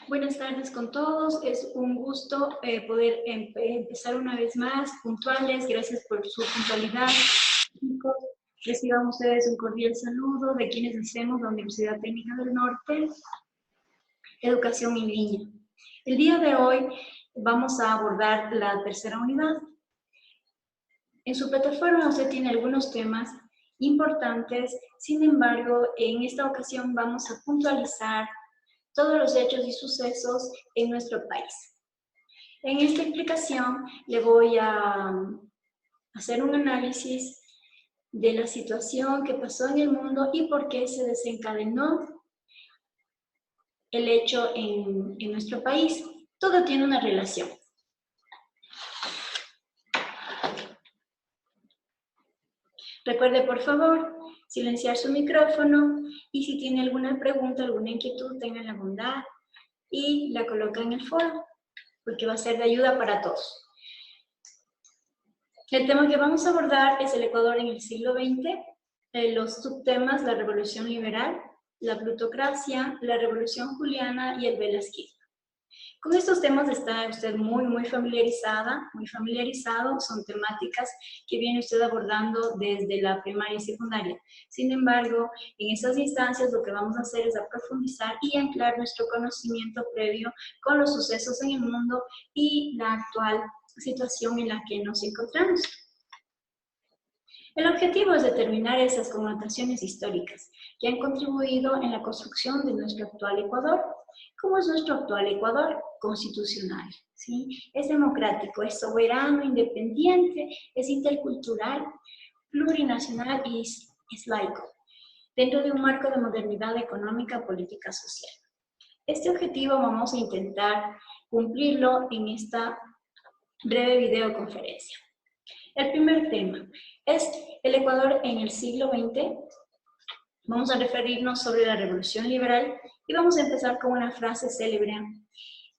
Buenas tardes con todos. Es un gusto poder empezar una vez más, puntuales. Gracias por su puntualidad. Chicos, reciban ustedes un cordial saludo de quienes hacemos la Universidad Técnica del Norte, Educación en Línea. El día de hoy vamos a abordar la tercera unidad. En su plataforma usted tiene algunos temas importantes, sin embargo, en esta ocasión vamos a puntualizar todos los hechos y sucesos en nuestro país. En esta explicación le voy a hacer un análisis de la situación que pasó en el mundo y por qué se desencadenó el hecho en nuestro país. Todo tiene una relación. Recuerde, por favor, silenciar su micrófono y si tiene alguna pregunta, alguna inquietud, tenga la bondad y la coloca en el foro, porque va a ser de ayuda para todos. El tema que vamos a abordar es el Ecuador en el siglo XX, los subtemas, la revolución liberal, la plutocracia, la revolución juliana y el velasquismo. Con estos temas está usted muy familiarizado, son temáticas que viene usted abordando desde la primaria y secundaria. Sin embargo, en estas instancias lo que vamos a hacer es profundizar y anclar nuestro conocimiento previo con los sucesos en el mundo y la actual situación en la que nos encontramos. El objetivo es determinar esas connotaciones históricas que han contribuido en la construcción de nuestro actual Ecuador. ¿Cómo es nuestro actual Ecuador? Constitucional, ¿sí? Es democrático, es soberano, independiente, es intercultural, plurinacional y es laico, dentro de un marco de modernidad económica, política, social. Este objetivo vamos a intentar cumplirlo en esta breve videoconferencia. El primer tema es el Ecuador en el siglo XX. Vamos a referirnos sobre la revolución liberal y vamos a empezar con una frase célebre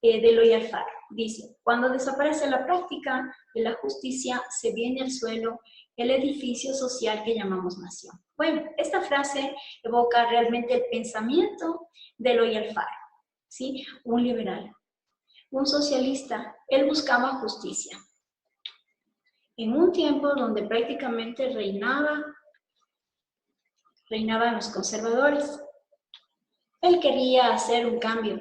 de Eloy Alfaro. Dice: cuando desaparece la práctica de la justicia, se viene al suelo el edificio social que llamamos nación. Bueno, esta frase evoca realmente el pensamiento de Eloy Alfaro, ¿sí? Un liberal, un socialista. Él buscaba justicia. En un tiempo donde prácticamente reinaban los conservadores. Él quería hacer un cambio.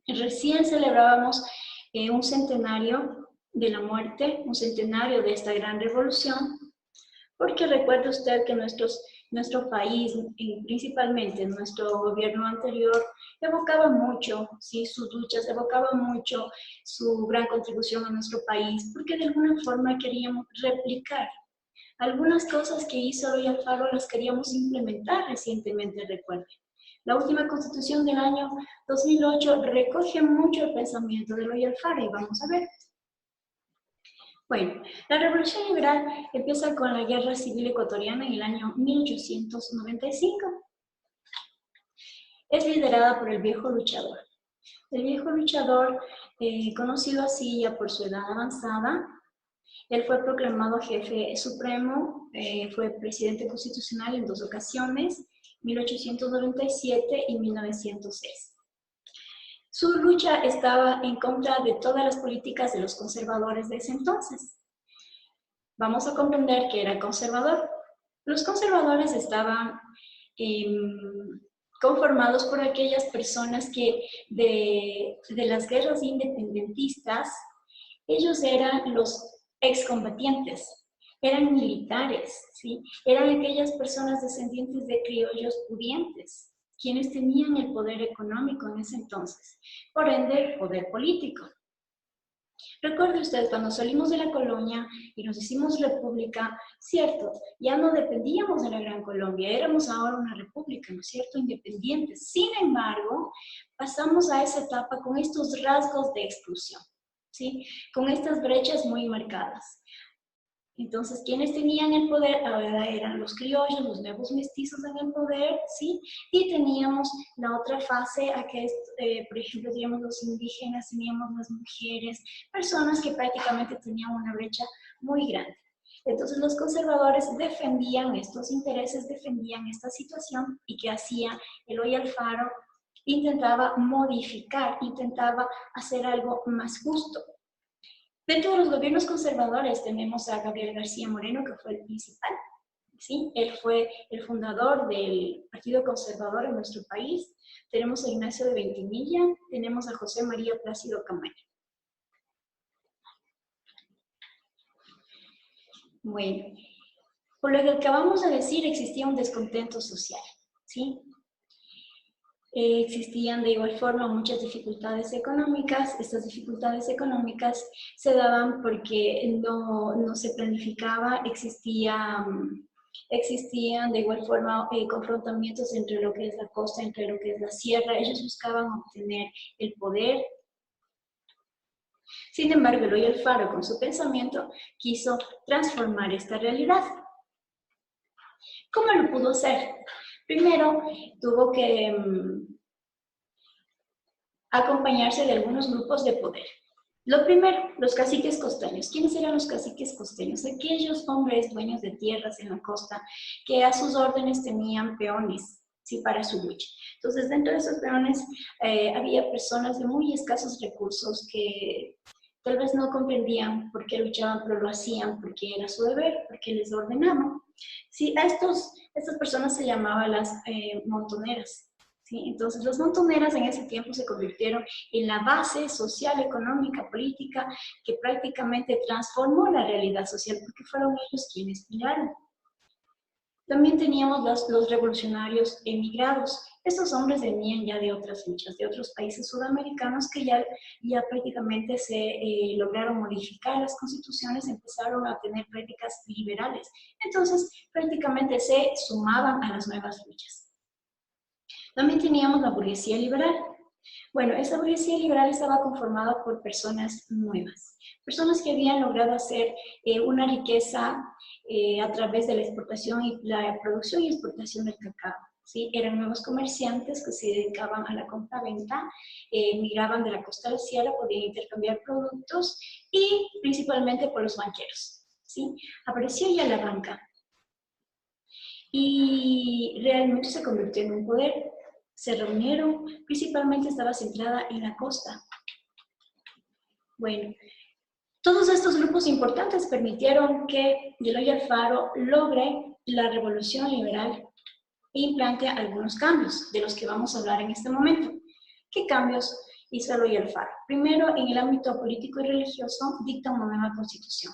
Recién celebrábamos un centenario de la muerte, un centenario de esta gran revolución, porque recuerde usted que nuestro país, principalmente nuestro gobierno anterior, evocaba mucho, ¿sí? Sus luchas, evocaba mucho su gran contribución a nuestro país, porque de alguna forma queríamos replicar algunas cosas que hizo Eloy Alfaro, las queríamos implementar recientemente, recuerden. La última constitución del año 2008 recoge mucho el pensamiento de Eloy Alfaro y vamos a ver. Bueno, la revolución liberal empieza con la guerra civil ecuatoriana en el año 1895. Es liderada por el viejo luchador. El viejo luchador, conocido así ya por su edad avanzada, él fue proclamado jefe supremo, fue presidente constitucional en 2 ocasiones, 1897 y 1906. Su lucha estaba en contra de todas las políticas de los conservadores de ese entonces. Vamos a comprender que era conservador. Los conservadores estaban conformados por aquellas personas que de las guerras independentistas, ellos eran los excombatientes, eran militares, ¿sí? Eran aquellas personas descendientes de criollos pudientes, quienes tenían el poder económico en ese entonces, por ende, el poder político. Recuerde usted, cuando salimos de la colonia y nos hicimos república, cierto, ya no dependíamos de la Gran Colombia, éramos ahora una república, ¿no es cierto?, independientes. Sin embargo, pasamos a esa etapa con estos rasgos de exclusión, ¿sí? Con estas brechas muy marcadas. Entonces, ¿quiénes tenían el poder? Ahora eran los criollos, los nuevos mestizos en el poder, ¿sí? Y teníamos la otra fase, a que, por ejemplo, teníamos los indígenas, teníamos las mujeres, personas que prácticamente tenían una brecha muy grande. Entonces, los conservadores defendían estos intereses, defendían esta situación, y ¿qué hacía Eloy Alfaro? intentaba modificar, intentaba hacer algo más justo. Dentro de los gobiernos conservadores tenemos a Gabriel García Moreno, que fue el principal, ¿sí? Él fue el fundador del Partido Conservador en nuestro país. Tenemos a Ignacio de Ventimilla, tenemos a José María Plácido Camaño. Bueno, por lo que acabamos de decir, existía un descontento social, ¿sí? Existían de igual forma muchas dificultades económicas. Estas dificultades económicas se daban porque no se planificaba, existían de igual forma confrontamientos entre lo que es la costa, entre lo que es la sierra. Ellos buscaban obtener el poder. Sin embargo, Eloy Alfaro, con su pensamiento, quiso transformar esta realidad. ¿Cómo lo pudo hacer? Primero, tuvo que acompañarse de algunos grupos de poder. Lo primero, los caciques costeños. ¿Quiénes eran los caciques costeños? Aquellos hombres dueños de tierras en la costa que a sus órdenes tenían peones, ¿sí? Para su lucha. Entonces, dentro de esos peones había personas de muy escasos recursos que tal vez no comprendían por qué luchaban, pero lo hacían porque era su deber, porque les ordenaban. Sí, estas personas se llamaban las montoneras. ¿Sí? Entonces, las montoneras en ese tiempo se convirtieron en la base social, económica, política, que prácticamente transformó la realidad social, porque fueron ellos quienes pillaron. También teníamos los revolucionarios emigrados. Estos hombres venían ya de otras luchas, de otros países sudamericanos que ya prácticamente se lograron modificar las constituciones, empezaron a tener prácticas liberales. Entonces, prácticamente se sumaban a las nuevas luchas. También teníamos la burguesía liberal. Bueno, esa burguesía liberal estaba conformada por personas nuevas, personas que habían logrado hacer una riqueza a través de la exportación y la producción y exportación del cacao. ¿Sí? Eran nuevos comerciantes que se dedicaban a la compra-venta, migraban de la costa a la sierra, podían intercambiar productos y principalmente por los banqueros. ¿Sí? Apareció ya la banca y realmente se convirtió en un poder. Se reunieron, principalmente estaba centrada en la costa. Bueno, todos estos grupos importantes permitieron que Eloy Alfaro logre la revolución liberal e implante algunos cambios, de los que vamos a hablar en este momento. ¿Qué cambios hizo Eloy Alfaro? Primero, en el ámbito político y religioso, dicta una nueva constitución.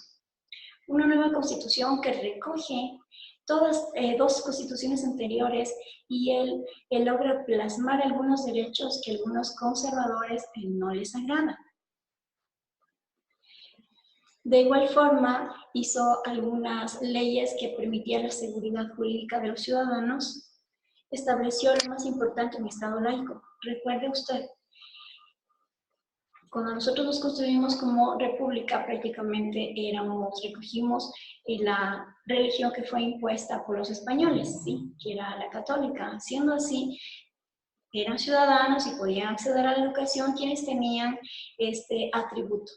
Una nueva constitución que recoge todas dos constituciones anteriores y él logra plasmar algunos derechos que a algunos conservadores no les agradan. De igual forma, hizo algunas leyes que permitían la seguridad jurídica de los ciudadanos. Estableció lo más importante, un Estado laico. Recuerde usted, cuando nosotros nos construimos como república, prácticamente recogimos la religión que fue impuesta por los españoles, ¿sí? Que era la católica. Siendo así, eran ciudadanos y podían acceder a la educación quienes tenían este atributo.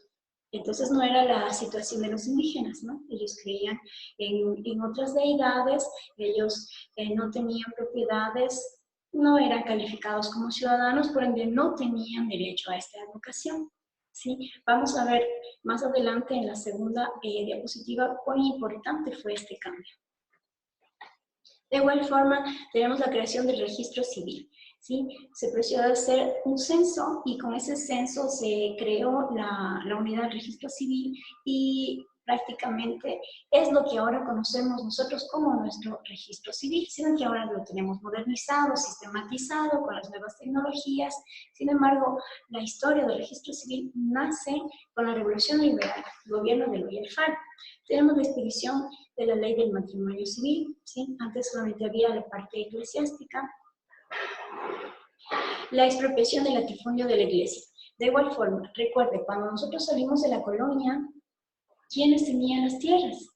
Entonces no era la situación de los indígenas, ¿no? Ellos creían en otras deidades, ellos no tenían propiedades, no eran calificados como ciudadanos, por ende no tenían derecho a esta educación. ¿Sí? Vamos a ver más adelante en la segunda diapositiva cuán importante fue este cambio. De igual forma, tenemos la creación del registro civil. ¿Sí? Se procedió a hacer un censo y con ese censo se creó la unidad del registro civil y prácticamente es lo que ahora conocemos nosotros como nuestro registro civil, sino que ahora lo tenemos modernizado, sistematizado con las nuevas tecnologías. Sin embargo, la historia del registro civil nace con la Revolución Liberal, el gobierno de Eloy Alfaro. Tenemos la expedición de la ley del matrimonio civil, ¿sí? Antes solamente había la parte eclesiástica. La expropiación del latifundio de la iglesia. De igual forma, recuerde, cuando nosotros salimos de la colonia, ¿quiénes tenían las tierras?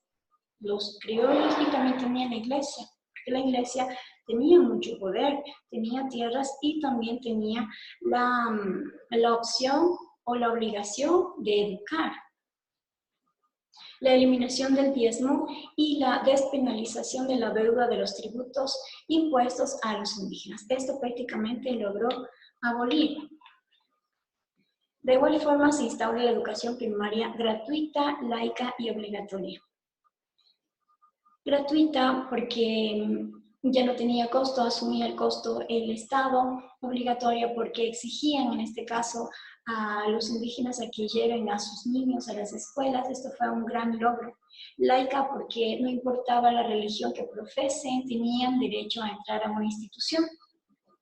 Los criollos y también tenían la iglesia, porque la iglesia tenía mucho poder, tenía tierras y también tenía la opción o la obligación de educar. la eliminación del diezmo y la despenalización de la deuda de los tributos impuestos a los indígenas. Esto prácticamente logró abolir. De igual forma se instaura la educación primaria gratuita, laica y obligatoria. Gratuita porque ya no tenía costo, asumía el costo el Estado, obligatoria porque exigían en este caso a los indígenas a que lleven a sus niños a las escuelas. Esto fue un gran logro. Laica porque no importaba la religión que profesen, tenían derecho a entrar a una institución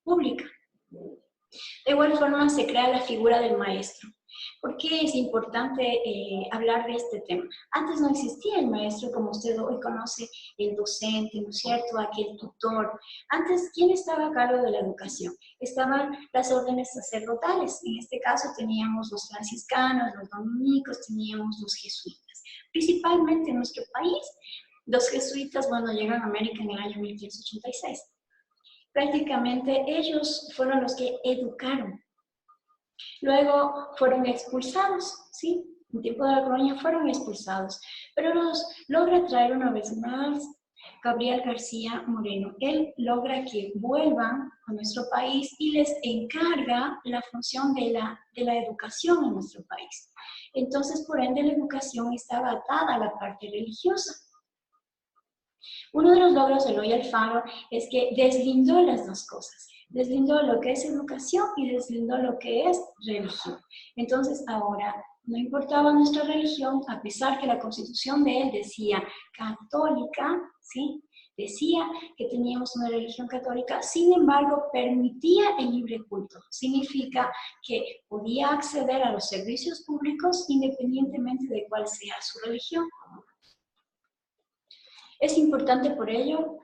pública. De igual forma se crea la figura del maestro. ¿Por qué es importante hablar de este tema? Antes no existía el maestro como usted hoy conoce, el docente, ¿no es cierto?, aquel tutor. Antes, ¿quién estaba a cargo de la educación? Estaban las órdenes sacerdotales. En este caso teníamos los franciscanos, los dominicos, teníamos los jesuitas. Principalmente en nuestro país, los jesuitas, bueno, llegan a América en el año 1586. Prácticamente ellos fueron los que educaron. Luego fueron expulsados, ¿sí? En tiempo de la colonia fueron expulsados, pero los logra traer una vez más Gabriel García Moreno. Él logra que vuelvan a nuestro país y les encarga la función de la educación en nuestro país. Entonces, por ende, la educación estaba atada a la parte religiosa. Uno de los logros de Eloy Alfaro es que deslindó las dos cosas. Deslindó lo que es educación y deslindó lo que es religión. Entonces ahora no importaba nuestra religión, a pesar que la constitución de él decía católica, ¿sí? Decía que teníamos una religión católica, sin embargo permitía el libre culto. Significa que podía acceder a los servicios públicos independientemente de cuál sea su religión. Es importante por ello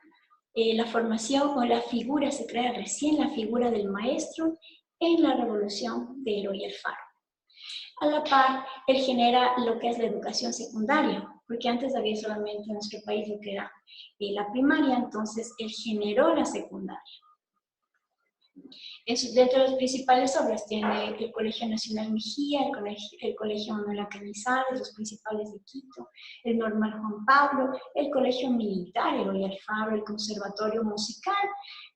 la formación o la figura, se crea recién la figura del maestro en la revolución de Eloy Alfaro. A la par, él genera lo que es la educación secundaria, porque antes había solamente en nuestro país lo que era la primaria, entonces él generó la secundaria. Dentro de las principales obras tiene el Colegio Nacional Mejía, el Colegio Manuela Cañizares, los principales de Quito, el Normal Juan Pablo, el Colegio Militar Eloy Alfaro, el Conservatorio Musical,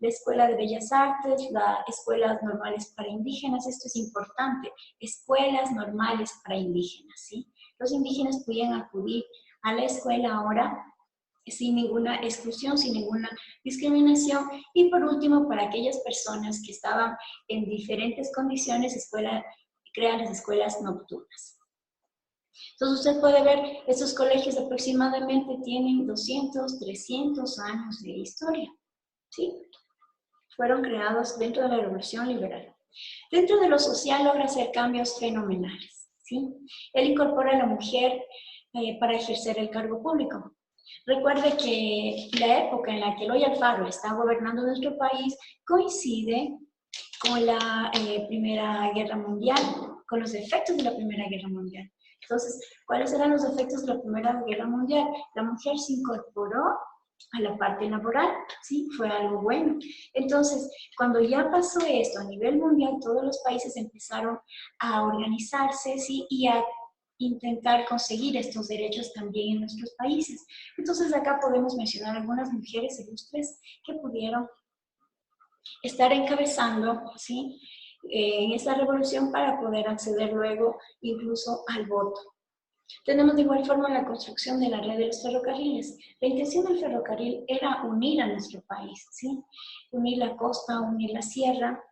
la Escuela de Bellas Artes, las Escuelas Normales para Indígenas. Esto es importante, escuelas normales para indígenas, ¿sí? Los indígenas podían acudir a la escuela ahora sin ninguna exclusión, sin ninguna discriminación. Y por último, para aquellas personas que estaban en diferentes condiciones, crean las escuelas nocturnas. Entonces usted puede ver, estos colegios aproximadamente tienen 200, 300 años de historia, ¿sí? Fueron creados dentro de la Revolución Liberal. Dentro de lo social logra hacer cambios fenomenales, ¿sí? Él incorpora a la mujer para ejercer el cargo público. Recuerde que la época en la que Eloy Alfaro está gobernando nuestro país coincide con la Primera Guerra Mundial, con los efectos de la Primera Guerra Mundial. Entonces, ¿cuáles eran los efectos de la Primera Guerra Mundial? La mujer se incorporó a la parte laboral, ¿sí? Fue algo bueno. Entonces, cuando ya pasó esto a nivel mundial, todos los países empezaron a organizarse, ¿sí? Y a intentar conseguir estos derechos también en nuestros países. Entonces acá podemos mencionar algunas mujeres ilustres que pudieron estar encabezando, ¿sí? En esta revolución para poder acceder luego incluso al voto. Tenemos de igual forma la construcción de la red de los ferrocarriles. La intención del ferrocarril era unir a nuestro país, ¿sí? Unir la costa, unir la sierra.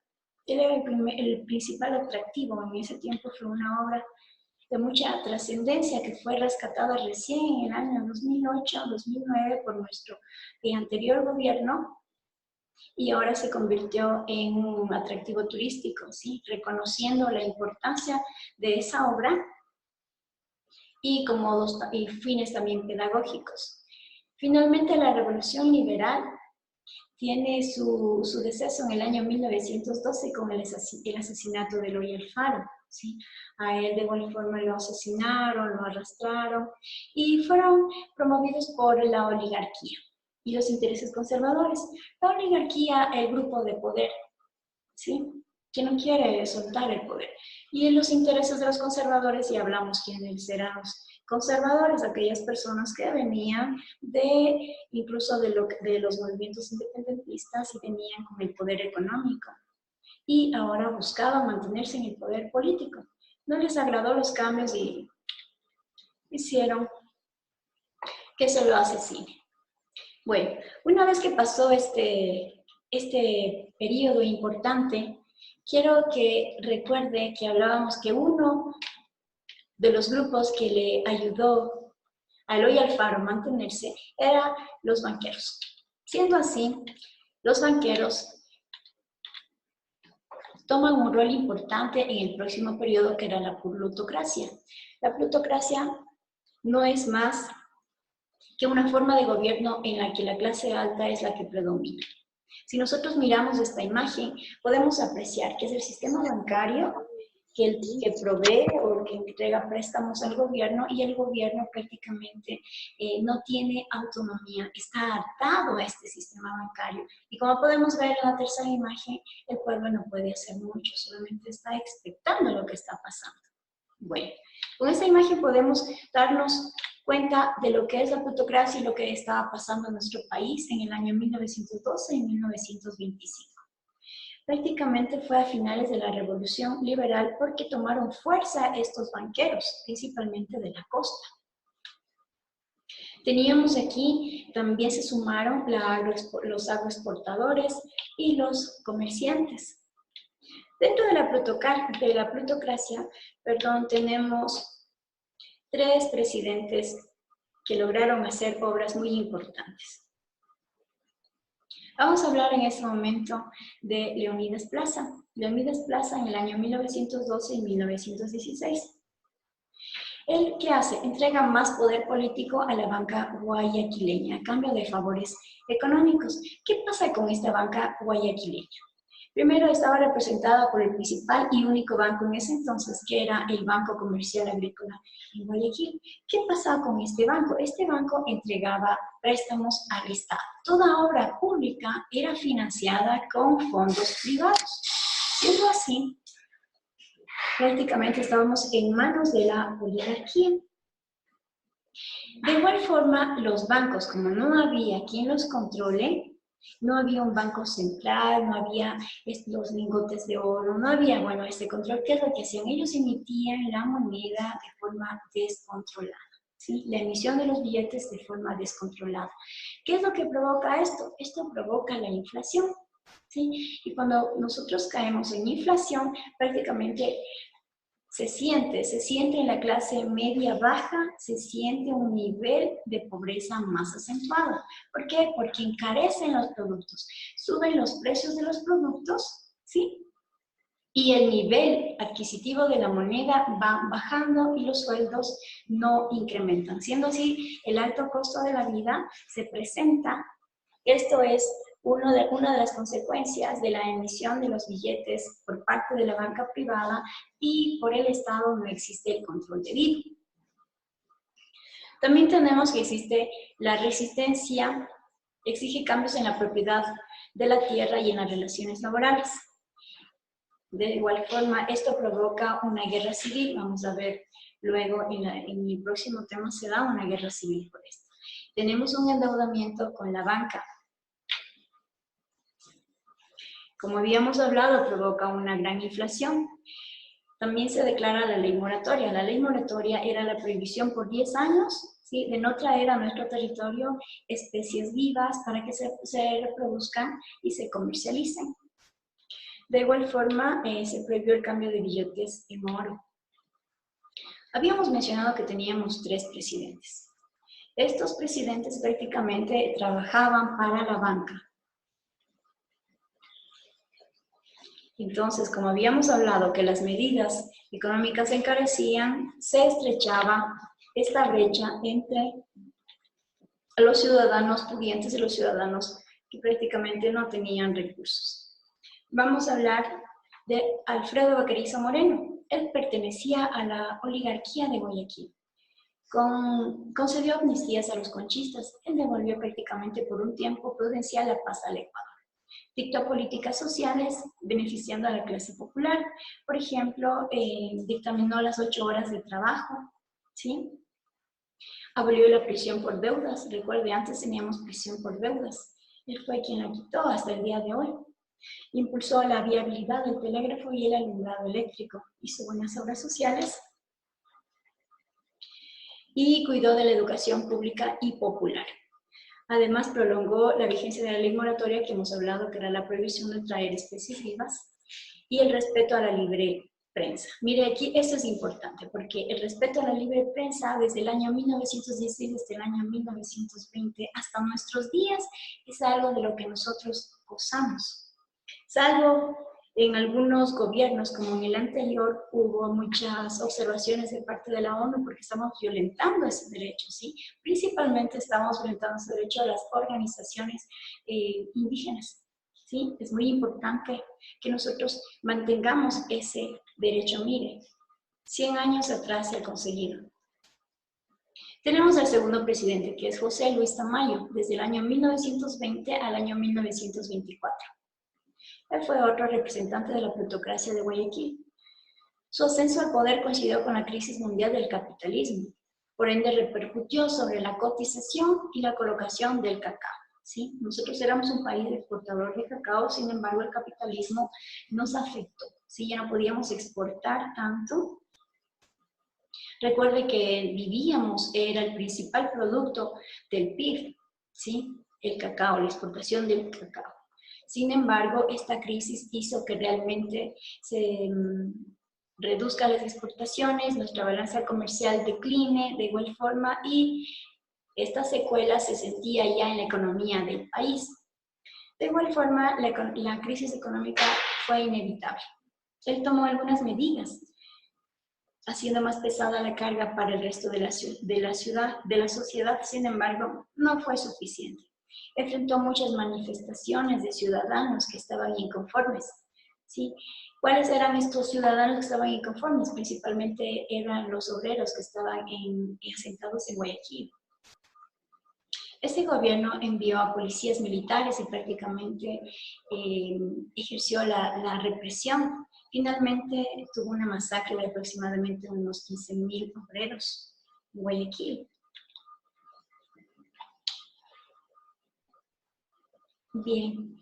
Era el principal atractivo. En ese tiempo fue una obra de mucha trascendencia que fue rescatada recién en el año 2008-2009 por nuestro anterior gobierno y ahora se convirtió en un atractivo turístico, ¿sí? Reconociendo la importancia de esa obra y fines también pedagógicos. Finalmente, la Revolución Liberal tiene su deceso en el año 1912 con el asesinato de Eloy Alfaro, ¿sí? A él de igual forma lo asesinaron, lo arrastraron y fueron promovidos por la oligarquía y los intereses conservadores. La oligarquía, el grupo de poder, ¿sí? Que no quiere soltar el poder. Y en los intereses de los conservadores, y hablamos quiénes eran los conservadores, aquellas personas que venían incluso de los movimientos independentistas y venían con el poder económico. Y ahora buscaban mantenerse en el poder político. No les agradó los cambios y hicieron que se lo asesine. Bueno, una vez que pasó este periodo importante, quiero que recuerde que hablábamos que uno de los grupos que le ayudó a Eloy Alfaro a mantenerse eran los banqueros. Siendo así, los banqueros toman un rol importante en el próximo periodo, que era la plutocracia. La plutocracia no es más que una forma de gobierno en la que la clase alta es la que predomina. Si nosotros miramos esta imagen, podemos apreciar que es el sistema bancario que provee o que entrega préstamos al gobierno, y el gobierno prácticamente no tiene autonomía, está atado a este sistema bancario. Y como podemos ver en la tercera imagen, el pueblo no puede hacer mucho, solamente está expectando lo que está pasando. Bueno, con esta imagen podemos darnos cuenta de lo que es la plutocracia y lo que estaba pasando en nuestro país en el año 1912 y 1925. Prácticamente fue a finales de la Revolución Liberal porque tomaron fuerza estos banqueros, principalmente de la costa. Teníamos aquí, también se sumaron los agroexportadores y los comerciantes. Dentro de la plutocracia, tenemos 3 presidentes que lograron hacer obras muy importantes. Vamos a hablar en este momento de Leonidas Plaza. Leonidas Plaza en el año 1912 y 1916. ¿Él qué hace? Entrega más poder político a la banca guayaquileña a cambio de favores económicos. ¿Qué pasa con esta banca guayaquileña? Primero estaba representada por el principal y único banco en ese entonces, que era el Banco Comercial Agrícola en Guayaquil. ¿Qué pasaba con este banco? Este banco entregaba préstamos al Estado. Toda obra pública era financiada con fondos privados. Siendo así, prácticamente estábamos en manos de la oligarquía. De igual forma, los bancos, como no había quien los controle, no había un banco central, no había los lingotes de oro, no había, este control. ¿Qué es lo que hacían? Ellos emitían la moneda de forma descontrolada, ¿sí? La emisión de los billetes de forma descontrolada. ¿Qué es lo que provoca esto? Esto provoca la inflación, ¿sí? Y cuando nosotros caemos en inflación, prácticamente se siente en la clase media-baja, se siente un nivel de pobreza más acentuado. ¿Por qué? Porque encarecen los productos, suben los precios de los productos, ¿sí? Y el nivel adquisitivo de la moneda va bajando y los sueldos no incrementan. Siendo así, el alto costo de la vida se presenta. Esto es una de las consecuencias de la emisión de los billetes por parte de la banca privada, y por el Estado no existe el control debido. También tenemos que existe la resistencia, exige cambios en la propiedad de la tierra y en las relaciones laborales. De igual forma, esto provoca una guerra civil. Vamos a ver luego en el próximo tema, se da una guerra civil por esto. Tenemos un endeudamiento con la banca. Como habíamos hablado, provoca una gran inflación. También se declara la ley moratoria. La ley moratoria era la prohibición por 10 años, ¿sí?, de no traer a nuestro territorio especies vivas para que se reproduzcan y se comercialicen. De igual forma, se prohibió el cambio de billetes en oro. Habíamos mencionado que teníamos 3 presidentes. Estos presidentes prácticamente trabajaban para la banca. Entonces, como habíamos hablado que las medidas económicas se encarecían, se estrechaba esta brecha entre los ciudadanos pudientes y los ciudadanos que prácticamente no tenían recursos. Vamos a hablar de Alfredo Baquerizo Moreno. Él pertenecía a la oligarquía de Guayaquil. Concedió amnistías a los conchistas. Él devolvió prácticamente por un tiempo prudencial la paz al Ecuador. Dictó políticas sociales beneficiando a la clase popular. Por ejemplo, dictaminó las 8 horas de trabajo, ¿sí? Abolió la prisión por deudas. Recuerde, antes teníamos prisión por deudas. Él fue quien la quitó hasta el día de hoy. Impulsó la viabilidad del telégrafo y el alumbrado eléctrico. Hizo buenas obras sociales y cuidó de la educación pública y popular. Además, prolongó la vigencia de la ley moratoria que hemos hablado, que era la prohibición de traer especies vivas, y el respeto a la libre prensa. Mire, aquí esto es importante, porque el respeto a la libre prensa desde el año 1916, desde el año 1920 hasta nuestros días, es algo de lo que nosotros gozamos. Salvo en algunos gobiernos, como en el anterior, hubo muchas observaciones de parte de la ONU porque estamos violentando ese derecho, ¿sí? Principalmente estamos violentando ese derecho a las organizaciones indígenas, ¿sí? Es muy importante que nosotros mantengamos ese derecho. Mire, 100 años atrás se ha conseguido. Tenemos al segundo presidente, que es José Luis Tamayo, desde el año 1920 al año 1924. Él fue otro representante de la plutocracia de Guayaquil. Su ascenso al poder coincidió con la crisis mundial del capitalismo, por ende repercutió sobre la cotización y la colocación del cacao. ¿Sí? Nosotros éramos un país exportador de cacao, sin embargo el capitalismo nos afectó. ¿Sí? Ya no podíamos exportar tanto. Recuerde que vivíamos, era el principal producto del PIB, ¿sí? El cacao, la exportación del cacao. Sin embargo, esta crisis hizo que realmente se reduzcan las exportaciones, nuestra balanza comercial decline de igual forma y esta secuela se sentía ya en la economía del país. De igual forma, la crisis económica fue inevitable. Él tomó algunas medidas, haciendo más pesada la carga para el resto de la sociedad, sin embargo, no fue suficiente. Enfrentó muchas manifestaciones de ciudadanos que estaban inconformes. ¿Sí? ¿Cuáles eran estos ciudadanos que estaban inconformes? Principalmente eran los obreros que estaban asentados en Guayaquil. Este gobierno envió a policías militares y prácticamente ejerció la represión. Finalmente tuvo una masacre de aproximadamente unos 15.000 obreros en Guayaquil. Bien,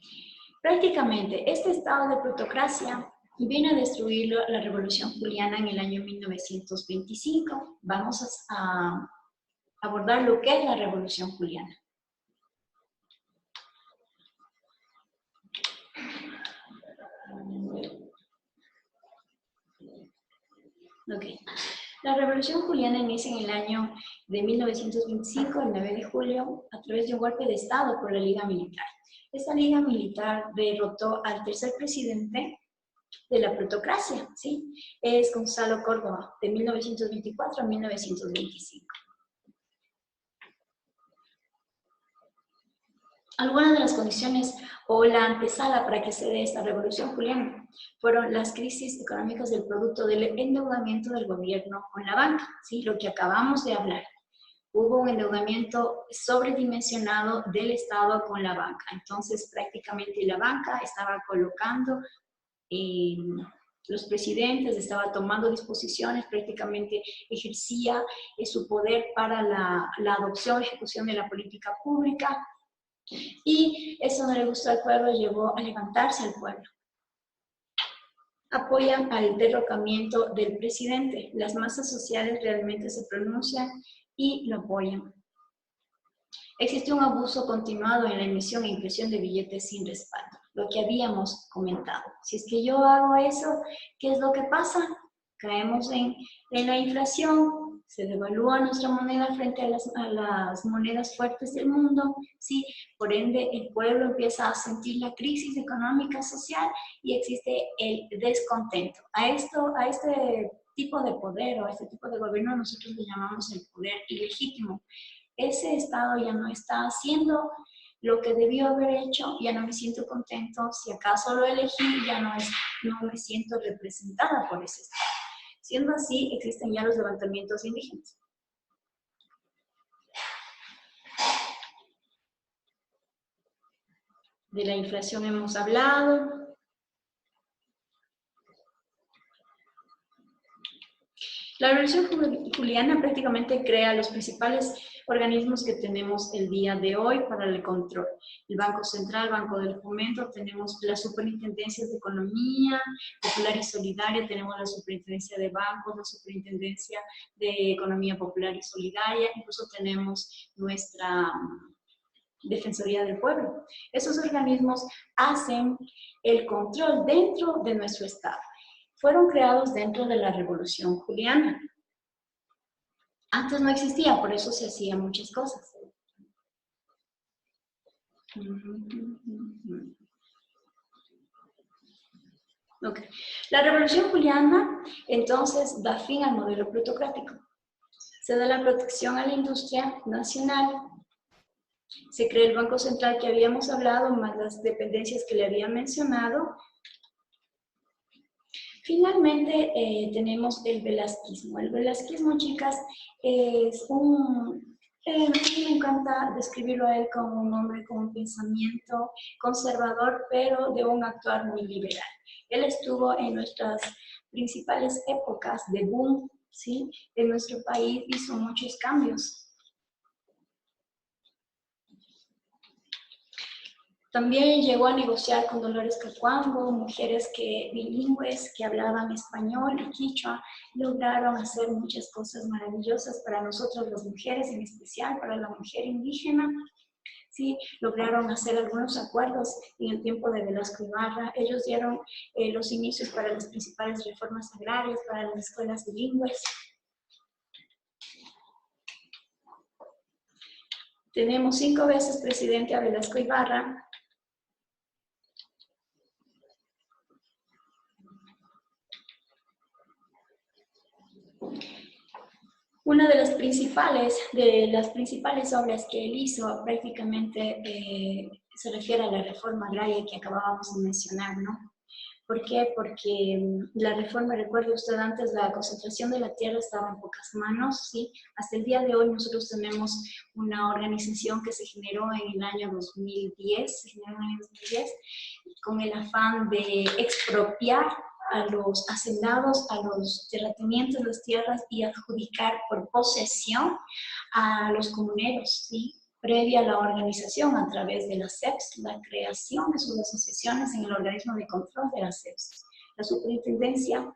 prácticamente este estado de plutocracia viene a destruir la Revolución Juliana en el año 1925. Vamos a abordar lo que es la Revolución Juliana. Okay. La Revolución Juliana inicia en el año de 1925, el 9 de julio, a través de un golpe de Estado por la Liga Militar. Esta Liga Militar derrotó al tercer presidente de la plutocracia, ¿sí? Es Gonzalo Córdoba, de 1924 a 1925. Algunas de las condiciones o la antesala para que se dé esta revolución juliana fueron las crisis económicas del producto del endeudamiento del gobierno con la banca, ¿sí? Lo que acabamos de hablar. Hubo un endeudamiento sobredimensionado del Estado con la banca. Entonces, prácticamente la banca estaba colocando los presidentes, estaba tomando disposiciones, prácticamente ejercía su poder para la adopción y ejecución de la política pública. Y eso no le gustó al pueblo, llevó a levantarse al pueblo. Apoyan al derrocamiento del presidente. Las masas sociales realmente se pronuncian y lo apoyan. Existe un abuso continuado en la emisión e impresión de billetes sin respaldo, lo que habíamos comentado. Si es que yo hago eso, ¿qué es lo que pasa? Caemos en la inflación, se devalúa nuestra moneda frente a las monedas fuertes del mundo, ¿sí? Por ende, el pueblo empieza a sentir la crisis económica, social y existe el descontento. A este tipo de poder o a este tipo de gobierno nosotros le llamamos el poder ilegítimo. Ese Estado ya no está haciendo lo que debió haber hecho, ya no me siento contento, si acaso lo elegí, ya no me siento representada por ese Estado. Siendo así, existen ya los levantamientos indígenas. De la inflación hemos hablado. La Revolución Juliana prácticamente crea los principales organismos que tenemos el día de hoy para el control. El Banco Central, Banco del Fomento, tenemos las superintendencias de Economía Popular y Solidaria, tenemos la Superintendencia de Bancos, la Superintendencia de Economía Popular y Solidaria, incluso tenemos nuestra Defensoría del Pueblo. Esos organismos hacen el control dentro de nuestro Estado. Fueron creados dentro de la Revolución Juliana. Antes no existía, por eso se hacían muchas cosas. Okay. La Revolución Juliana, entonces, da fin al modelo plutocrático. Se da la protección a la industria nacional. Se crea el Banco Central que habíamos hablado, más las dependencias que le había mencionado. Finalmente, tenemos el velasquismo. El velasquismo, chicas, es un... a mí me encanta describirlo a él como un hombre con un pensamiento conservador, pero de un actuar muy liberal. Él estuvo en nuestras principales épocas de boom, ¿sí? En nuestro país hizo muchos cambios. También llegó a negociar con Dolores Cacuango, mujeres bilingües que hablaban español y quichua, lograron hacer muchas cosas maravillosas para nosotras las mujeres, en especial para la mujer indígena. Sí, lograron hacer algunos acuerdos en el tiempo de Velasco Ibarra. Ellos dieron los inicios para las principales reformas agrarias, para las escuelas bilingües. Tenemos 5 veces presidente a Velasco Ibarra. Una de las principales obras que él hizo prácticamente se refiere a la reforma agraria que acabábamos de mencionar, ¿no? ¿Por qué? Porque la reforma, recuerde usted, antes la concentración de la tierra estaba en pocas manos, ¿sí? Hasta el día de hoy nosotros tenemos una organización que se generó en el año 2010, con el afán de expropiar a los hacendados, a los terratenientes de las tierras y adjudicar por posesión a los comuneros, ¿sí? Previa a la organización a través de las CEPS, la creación de sus asociaciones en el organismo de control de las CEPS, la Superintendencia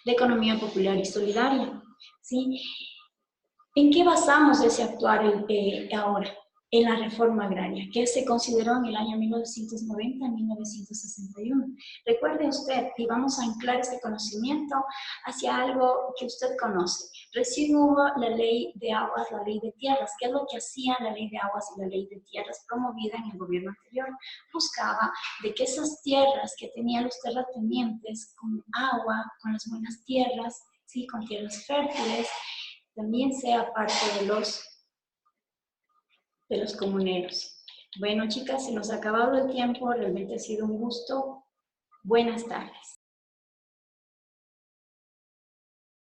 de Economía Popular y Solidaria, ¿sí? ¿En qué basamos ese actuar ahora? En la reforma agraria, que se consideró en el año 1990-1961. Recuerde usted, y vamos a anclar este conocimiento hacia algo que usted conoce. Recién hubo la ley de aguas, la ley de tierras. ¿Qué es lo que hacía la ley de aguas y la ley de tierras promovida en el gobierno anterior? Buscaba de que esas tierras que tenían los terratenientes con agua, con las buenas tierras, ¿sí? Con tierras fértiles, también sea parte de los comuneros. Bueno, chicas, se nos ha acabado el tiempo, realmente ha sido un gusto. Buenas tardes.